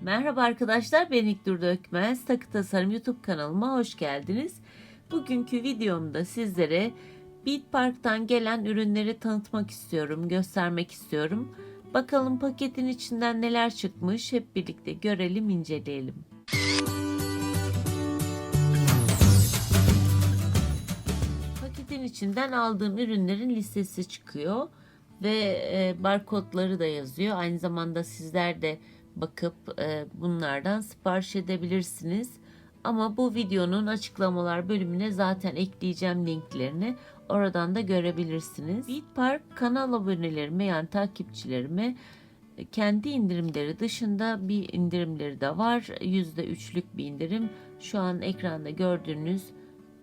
Merhaba arkadaşlar, ben İlknur Dökmez. Takı Tasarım YouTube kanalıma hoş geldiniz. Bugünkü videomda sizlere Beat Park'tan gelen ürünleri tanıtmak istiyorum, göstermek istiyorum. Bakalım paketin içinden neler çıkmış, hep birlikte görelim, inceleyelim. Paketin içinden aldığım ürünlerin listesi çıkıyor ve barkodları da yazıyor. Aynı zamanda sizler de bakıp bunlardan sipariş edebilirsiniz. Ama bu videonun açıklamalar bölümüne zaten ekleyeceğim linklerini. Oradan da görebilirsiniz. Beatpark kanal abonelerime, yani takipçilerime, kendi indirimleri dışında bir indirimleri de var. %3'lük bir indirim. Şu an ekranda gördüğünüz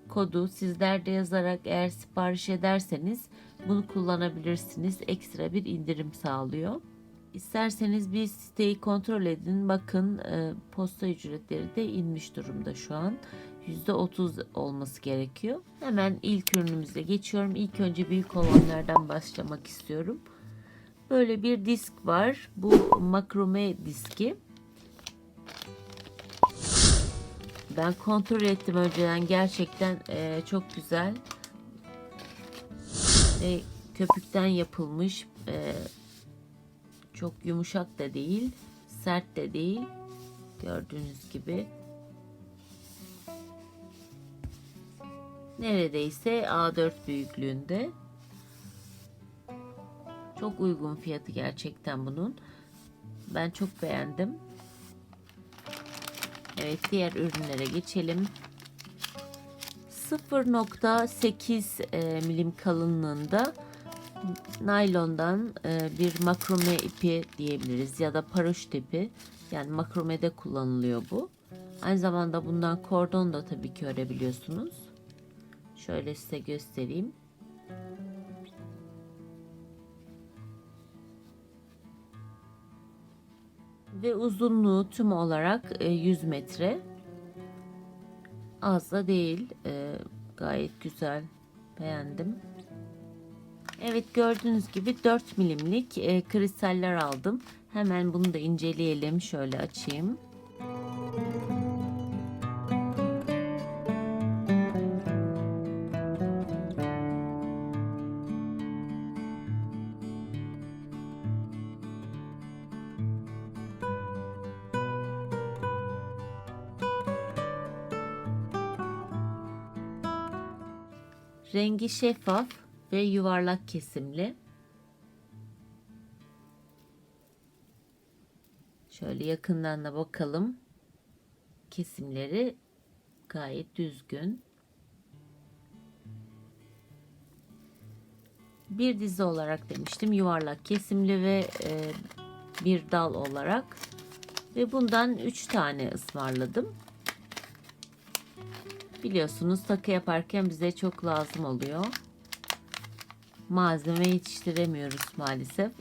kodu sizler de yazarak eğer sipariş ederseniz bunu kullanabilirsiniz. Ekstra bir indirim sağlıyor. İsterseniz bir siteyi kontrol edin. Bakın posta ücretleri de inmiş durumda şu an. %30 olması gerekiyor. Hemen ilk ürünümüze geçiyorum. İlk önce büyük olanlardan başlamak istiyorum. Böyle bir disk var. Bu makrome diski. Ben kontrol ettim önceden, gerçekten çok güzel ve köpükten yapılmış, çok yumuşak da değil, sert de değil, gördüğünüz gibi neredeyse A4 büyüklüğünde. Çok uygun fiyatı gerçekten bunun, ben çok beğendim. Evet, diğer ürünlere geçelim. 0.8 milim kalınlığında naylondan bir makrome ipi diyebiliriz ya da paraşüt ipi, yani makromede kullanılıyor bu. Aynı zamanda bundan kordon da tabii ki örebiliyorsunuz. Şöyle size göstereyim. Ve uzunluğu tüm olarak 100 metre. Az da değil. Gayet güzel. Beğendim. Evet, gördüğünüz gibi 4 milimlik kristaller aldım. Hemen bunu da inceleyelim. Şöyle açayım. Rengi şeffaf ve yuvarlak kesimli. Şöyle yakından da bakalım. Kesimleri gayet düzgün. Bir dizi olarak demiştim. Yuvarlak kesimli ve bir dal olarak. Ve bundan 3 tane ısmarladım. Biliyorsunuz takı yaparken bize çok lazım oluyor. Malzeme yetiştiremiyoruz maalesef.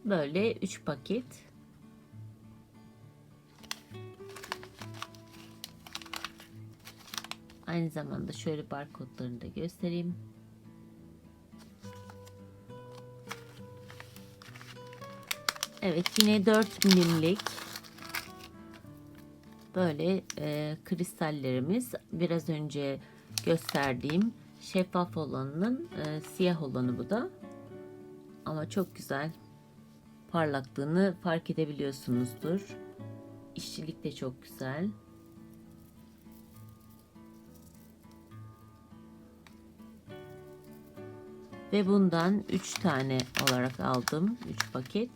Böyle 3 paket. Aynı zamanda şöyle barkodlarını da göstereyim. Evet, yine 4 milimlik böyle kristallerimiz. Biraz önce gösterdiğim şeffaf olanın siyah olanı bu da. Ama çok güzel. Parlaklığını fark edebiliyorsunuzdur. İşçilik de çok güzel. Ve bundan 3 tane olarak aldım. 3 paket.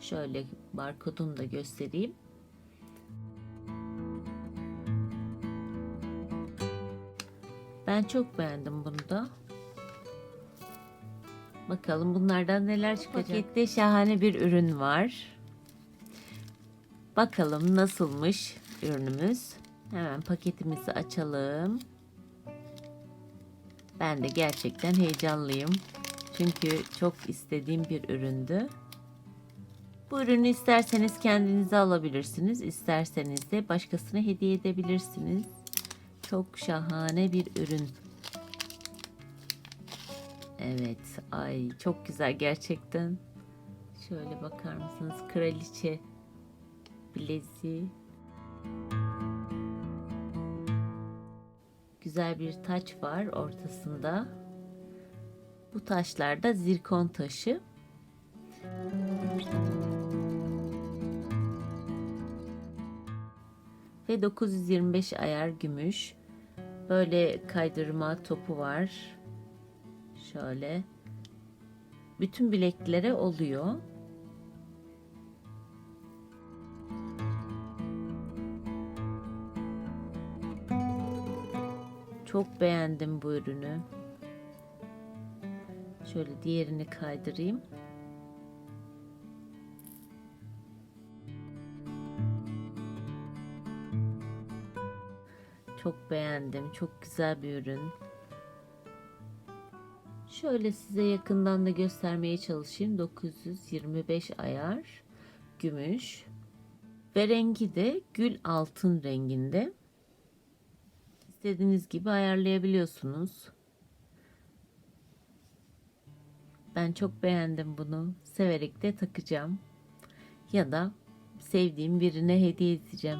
Şöyle barkodunu da göstereyim. Ben çok beğendim bunu da. Bakalım bunlardan neler çıkacak. Pakette şahane bir ürün var. Bakalım nasılmış ürünümüz. Hemen paketimizi açalım. Ben de gerçekten heyecanlıyım. Çünkü çok istediğim bir üründü. Bu ürünü isterseniz kendinize alabilirsiniz. İsterseniz de başkasına hediye edebilirsiniz. Çok şahane bir ürün. Evet, ay çok güzel gerçekten. Şöyle bakar mısınız? Kraliçe bileziği. Güzel bir taç var ortasında. Bu taşlar da zirkon taşı. Ve 925 ayar gümüş. Böyle kaydırma topu var. Şöyle. Bütün bileklere oluyor. Çok beğendim bu ürünü. Şöyle diğerini kaydırayım. Çok beğendim. Çok güzel bir ürün. Şöyle size yakından da göstermeye çalışayım. 925 ayar gümüş ve rengi de gül altın renginde. İstediğiniz gibi ayarlayabiliyorsunuz. Ben çok beğendim bunu. Severek de takacağım. Ya da sevdiğim birine hediye edeceğim.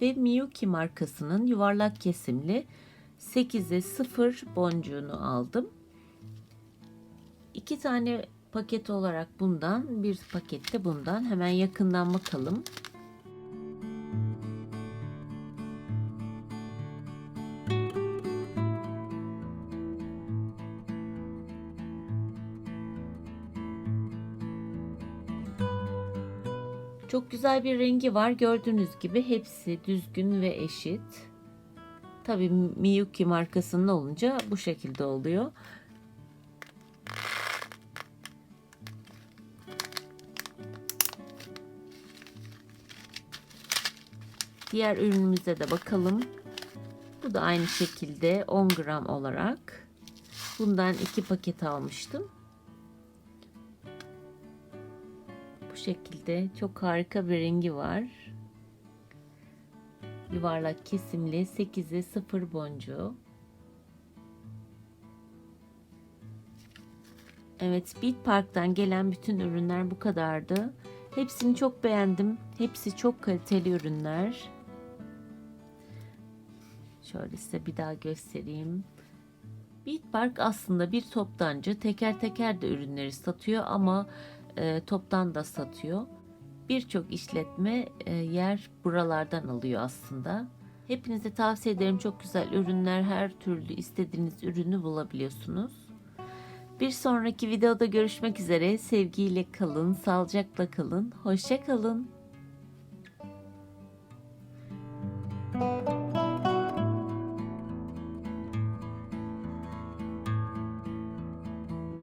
Ve Miyuki markasının yuvarlak kesimli 8'e 0 boncuğunu aldım. 2 tane paket olarak bundan, bir pakette bundan. Hemen yakından bakalım. Çok güzel bir rengi var. Gördüğünüz gibi hepsi düzgün ve eşit. Tabii Miyuki markasının olunca bu şekilde oluyor. Diğer ürünümüze de bakalım. Bu da aynı şekilde 10 gram olarak. Bundan 2 paket almıştım. Bu şekilde çok harika bir rengi var. Yuvarlak kesimli 8'e 0 boncuğu. Evet, Beat Park'tan gelen bütün ürünler bu kadardı. Hepsini çok beğendim. Hepsi çok kaliteli ürünler. Şöyle size bir daha göstereyim. Beat Park aslında bir toptancı. Teker teker de ürünleri satıyor ama toptan da satıyor. Birçok işletme yer buralardan alıyor aslında. Hepinize tavsiye ederim. Çok güzel ürünler, her türlü istediğiniz ürünü bulabiliyorsunuz. Bir sonraki videoda görüşmek üzere. Sevgiyle kalın, sağlıcakla kalın, hoşça kalın.